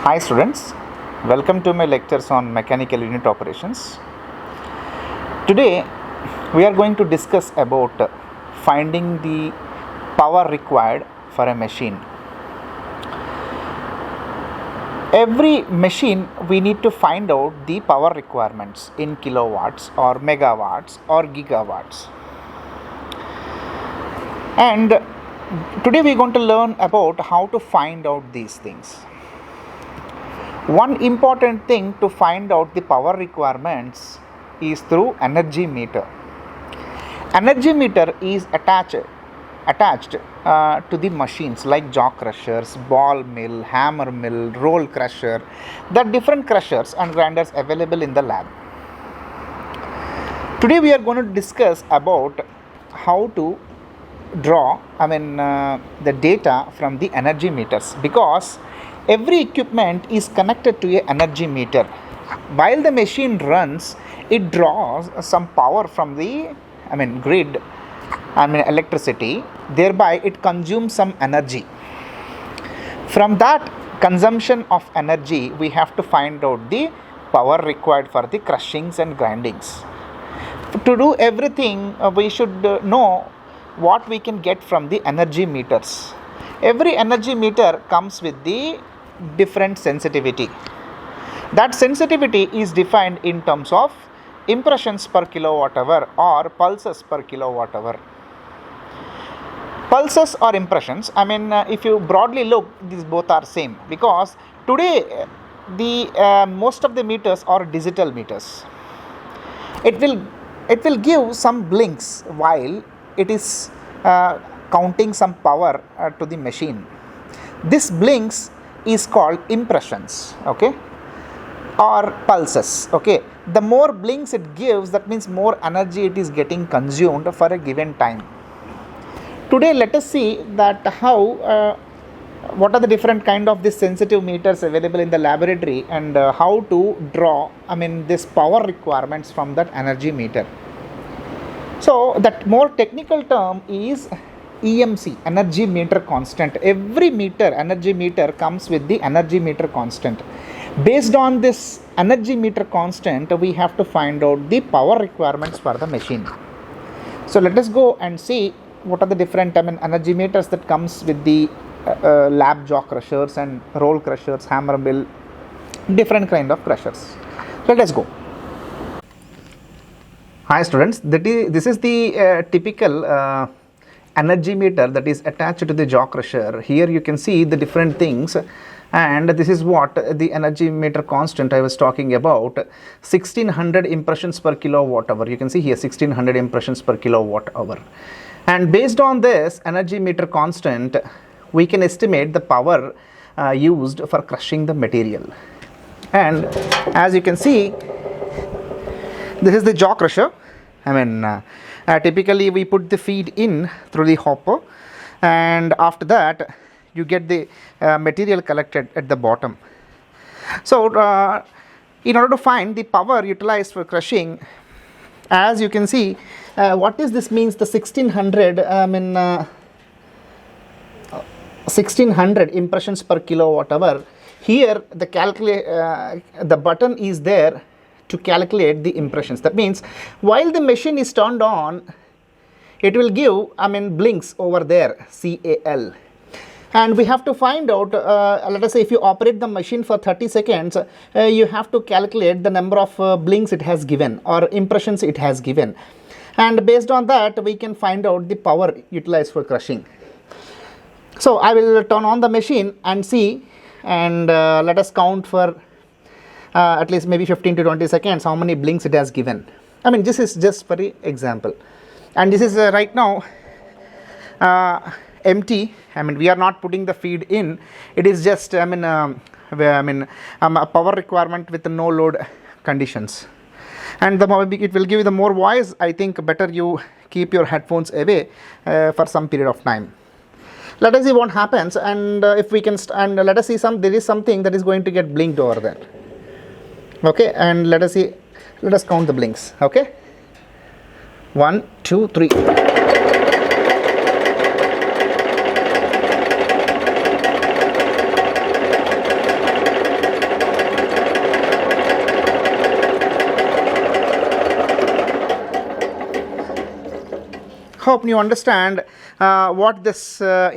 Hi students, welcome to my lectures on mechanical unit operations. Today we are going to discuss about finding the power required for a machine. Every machine we need to find out the power requirements in kilowatts or megawatts or gigawatts. And today we are going to learn about how to find out these things. One important thing to find out the power requirements is through energy meter. Energy meter is attached to the machines like jaw crushers, ball mill, hammer mill, roll crusher. There are different crushers and grinders available in the lab. Today we are going to discuss about how to draw the data from the energy meters, because every equipment is connected to an energy meter. While the machine runs, it draws some power from the grid, electricity. Thereby it consumes some energy. From that consumption of energy, we have to find out the power required for the crushings and grindings. To do everything, we should know what we can get from the energy meters. Every energy meter comes with the different sensitivity. That sensitivity is defined in terms of impressions per kilowatt hour or pulses per kilowatt hour. Pulses or impressions, if you broadly look, these both are same, because today the most of the meters are digital meters. It will give some blinks while it is counting some power to the machine. This blinks is called impressions, okay, or pulses, okay. The more blinks it gives, that means more energy it is getting consumed for a given time. Today let us see that what are the different kind of these sensitive meters available in the laboratory, and how to draw this power requirements from that energy meter. So that more technical term is EMC, energy meter constant. Every energy meter comes with the energy meter constant. Based on this energy meter constant, we have to find out the power requirements for the machine. So let us go and see what are the different energy meters that comes with the lab jaw crushers and roll crushers, hammer mill, different kind of crushers. Let us go. Hi students, this is the typical energy meter that is attached to the jaw crusher. Here you can see the different things, and this is what the energy meter constant I was talking about, 1600 impressions per kilowatt hour. You can see here 1600 impressions per kilowatt hour. And based on this energy meter constant, we can estimate the power used for crushing the material. And as you can see, this is the jaw crusher. Typically we put the feed in through the hopper, and after that you get the material collected at the bottom. So in order to find the power utilized for crushing, as you can see, what is this means, the 1600 impressions per kilowatt hour. Here the button is there to calculate the impressions. That means while the machine is turned on, it will give blinks over there, CAL, and we have to find out, let us say if you operate the machine for 30 seconds, you have to calculate the number of blinks it has given or impressions it has given, and based on that we can find out the power utilized for crushing. So I will turn on the machine and see, and let us count for at least maybe 15 to 20 seconds how many blinks it has given. This is just for the example, and this is right now empty. We are not putting the feed in. It is just a power requirement with no load conditions, and it will give you the more voice. I think better you keep your headphones away for some period of time. Let us see what happens, and if we can let us see there is something that is going to get blinked over there. Okay, and let us count the blinks. Okay, 1 2 3. hope you understand what this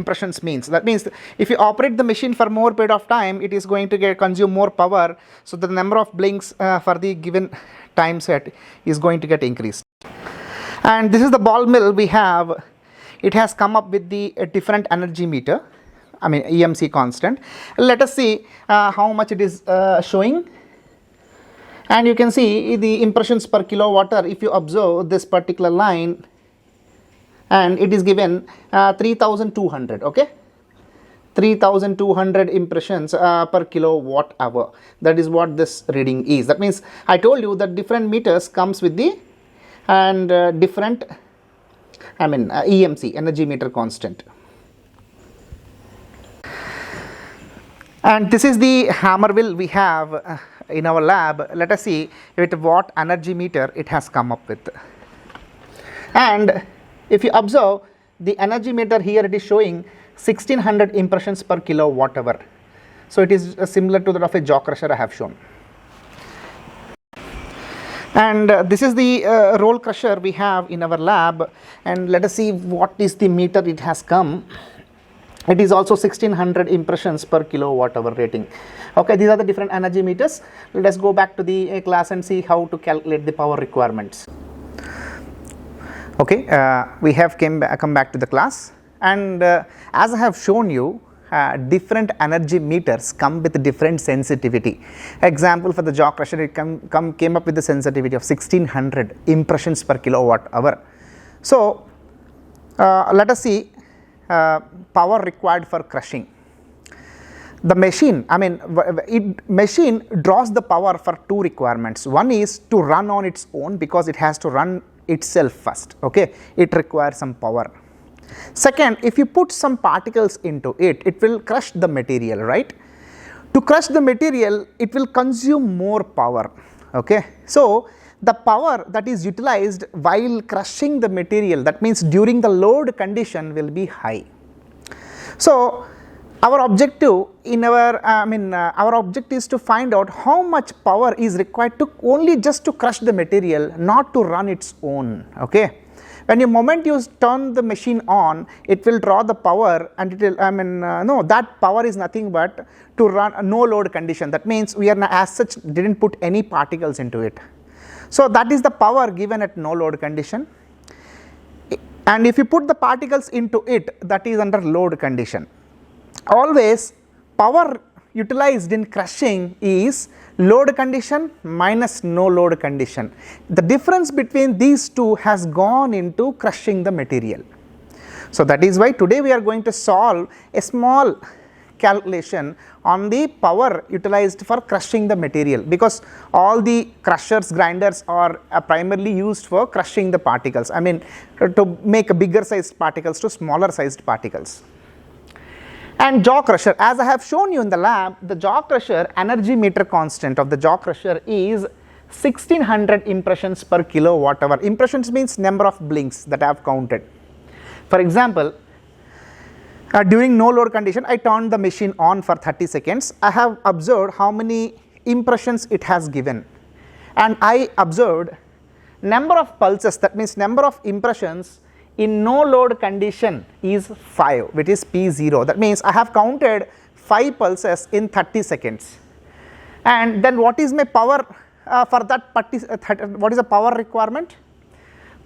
impressions means. That means if you operate the machine for more period of time, it is going to consume more power, so the number of blinks for the given time set is going to get increased. And this is the ball mill we have. It has come up with the different energy meter, I mean EMC constant. Let us see how much it is showing. And you can see the impressions per kilowatt hour if you observe this particular line, and it is given 3200, okay, 3200 impressions per kilowatt hour. That is what this reading is. That means I told you that different meters comes with the and different, I mean EMC, energy meter constant. And this is the hammer wheel we have in our lab. Let us see with what energy meter it has come up with. And if you observe the energy meter here, it is showing 1600 impressions per kilowatt hour. So it is similar to that of a jaw crusher I have shown. And this is the roll crusher we have in our lab, and let us see what is the meter it has come. It is also 1600 impressions per kilowatt hour rating. Okay, these are the different energy meters. Let us go back to the class and see how to calculate the power requirements. Okay, we have come back to the class, and as I have shown you, different energy meters come with different sensitivity. Example, for the jaw crusher, it came up with the sensitivity of 1600 impressions per kilowatt hour. So let us see power required for crushing. The machine, I mean, machine draws the power for two requirements. One is to run on its own, because it has to run itself first. Okay, it requires some power. Second, if you put some particles into it, it will crush the material, right? To crush the material, it will consume more power. Okay, so the power that is utilized while crushing the material, that means during the load condition, will be high. So our objective in our our objective is to find out how much power is required to only just to crush the material, not to run its own. Okay, when the moment you turn the machine on, it will draw the power, and it will, no, that power is nothing but to run a no load condition. That means we are as such didn't put any particles into it. So that is the power given at no load condition, and if you put the particles into it, that is under load condition. Always power utilized in crushing is load condition minus no load condition. The difference between these two has gone into crushing the material. So that is why today we are going to solve a small calculation on the power utilized for crushing the material, because all the crushers, grinders are primarily used for crushing the particles, I mean to make a bigger sized particles to smaller sized particles. And jaw crusher, as I have shown you in the lab, the jaw crusher energy meter constant of the jaw crusher is 1600 impressions per kilowatt hour. Impressions means number of blinks that I have counted. For example, during no load condition, I turned the machine on for 30 seconds. I have observed how many impressions it has given, and I observed number of pulses, that means number of impressions in no load condition is 5, which is P0. That means I have counted 5 pulses in 30 seconds. And then what is my power for that what is the power requirement?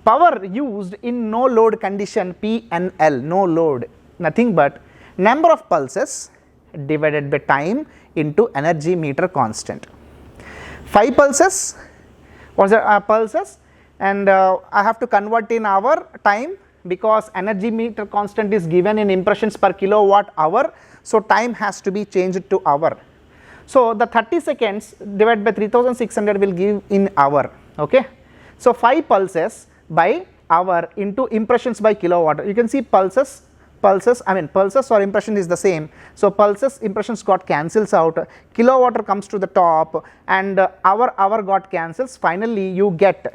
Power used in no load condition, PNL, no load, nothing but number of pulses divided by time into energy meter constant. 5 pulses, what's the pulses? And I have to convert in hour time, because energy meter constant is given in impressions per kilowatt hour, so time has to be changed to hour. So the 30 seconds divided by 3600 will give in hour. Okay, so 5 pulses by hour into impressions by kilowatt. You can see pulses or impression is the same. So pulses, impressions got cancels out, kilowatt comes to the top, and hour got cancels. Finally you get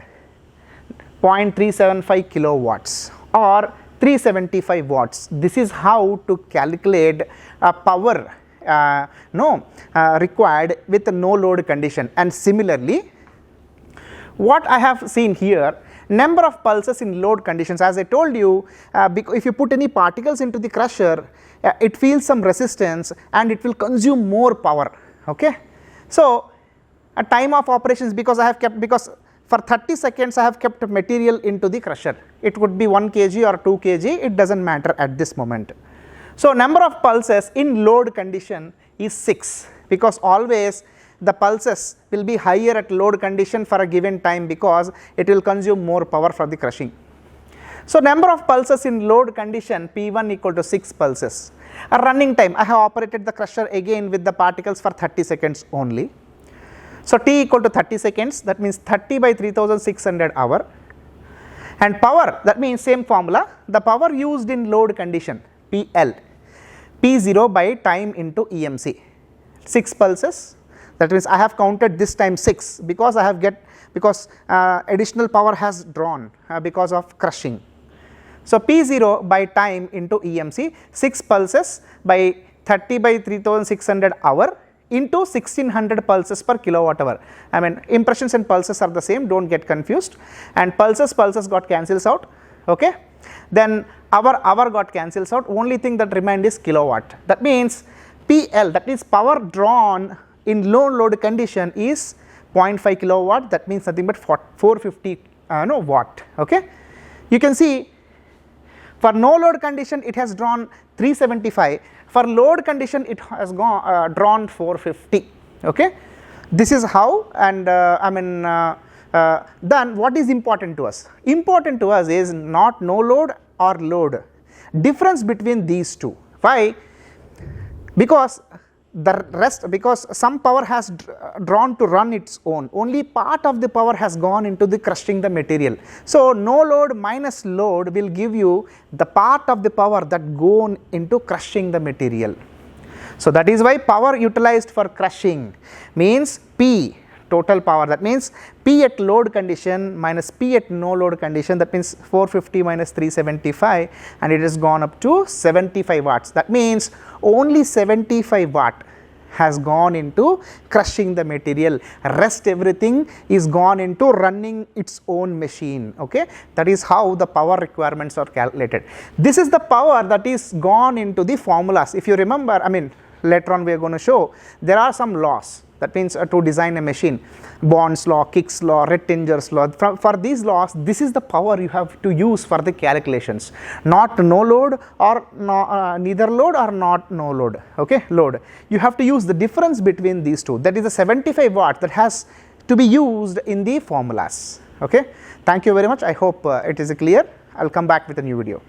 0.375 kilowatts or 375 watts. This is how to calculate power required with no load condition. And similarly, what I have seen here, number of pulses in load conditions. As I told you, if you put any particles into the crusher, it feels some resistance and it will consume more power. Okay. So a time of operations, because for 30 seconds I have kept material into the crusher, it would be 1 kg or 2 kg, it does not matter at this moment. So number of pulses in load condition is 6, because always the pulses will be higher at load condition for a given time, because it will consume more power for the crushing. So number of pulses in load condition P1 equal to 6 pulses. A running time, I have operated the crusher again with the particles for 30 seconds only. So T equal to 30 seconds, that means 30 by 3600 hour. And power, that means same formula, the power used in load condition PL, P0 by time into EMC, 6 pulses. That means I have counted this time 6, because additional power has drawn because of crushing. So P0 by time into EMC, 6 pulses by 30 by 3600 hour into 1600 pulses per kilowatt hour. I mean, impressions and pulses are the same, don't get confused, and pulses got cancels out. Okay. Then hour got cancels out, only thing that remained is kilowatt. That means PL, that means power drawn in low load condition, is 0.5 kilowatt, that means nothing but 450 watt. Okay. You can see for no load condition it has drawn 375, for load condition it has drawn 450. Okay. This is how, and then what is important to us? Important to us is not no load or load, difference between these two. Why? Because some power has drawn to run its own, only part of the power has gone into the crushing the material. So no load minus load will give you the part of the power that gone into crushing the material. So that is why power utilized for crushing means P, total power, that means P at load condition minus P at no load condition, that means 450 minus 375, and it has gone up to 75 watts. That means only 75 watt has gone into crushing the material, rest everything is gone into running its own machine. Okay. That is how the power requirements are calculated. This is the power that is gone into the formulas. If you remember, I mean, later on we are going to show there are some laws. That means to design a machine, Bond's law, Kick's law, Rettinger's law. For these laws, this is the power you have to use for the calculations. Not no load or neither load or not no load. Okay, load. You have to use the difference between these two. That is the 75 watt that has to be used in the formulas. Okay. Thank you very much. I hope it is clear. I'll come back with a new video.